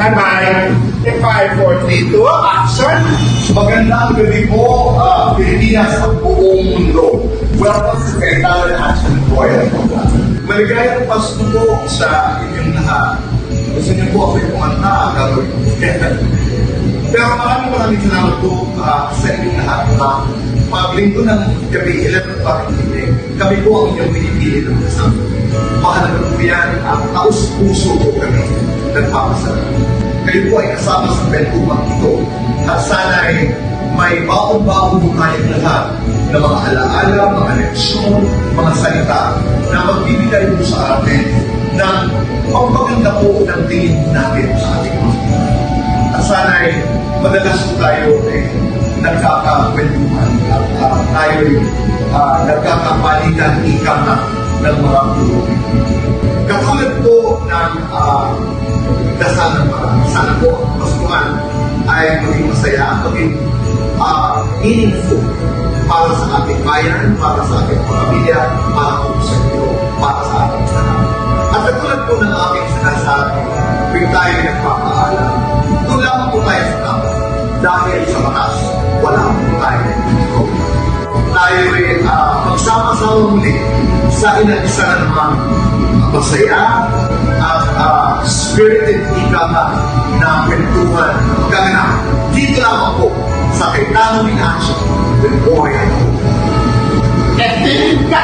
Bye-bye. In 5, 4, 3, 2, action! Magandang gabi po, Pilipinas at buong mundo. Welcome sa Kailangan Action Royal. Maligayang Pasko po sa inyong lahat. Gusto niyo po ako yung kumanta, gagawin ko. Pero maraming salamat po sa inyong lahat na paglingko ng gabi, 11 pa rin. Kami po ang inyong pinipili ng kasama. Mahalaga po yan at taus-puso po kami nagpapasalamat. Kayo po ay kasama sa kwentuhan ito at sana'y may baong-baong tayong lahat na mga alaala, mga leksyon, mga salita na magbibigay po sa atin ng pagpaganda po ng tingin natin sa ating mga. At sana'y madalas po tayo nagkakakwentuhan at tayo'y nagkakapalitan ikang ng mga guru. Katulad po ng dasalan marami. Sana po ang Paskuhan ay maging masaya, maging meaningful para sa ating bayan, para sa ating pamilya, para po sa inyo, para sa ating lahat. At katulad po ng aking sinasabi, kung tayo nagpapaalam, doon lamang po tayo sa tama. Dahil sa matas, wala po tayo dito. Tayo ay magsama-sama muli sa isa na naman masaya at spirited ikama na kwentuhan na magaganap dito lamang po sa Kailangan Action with Royal. Tingin ka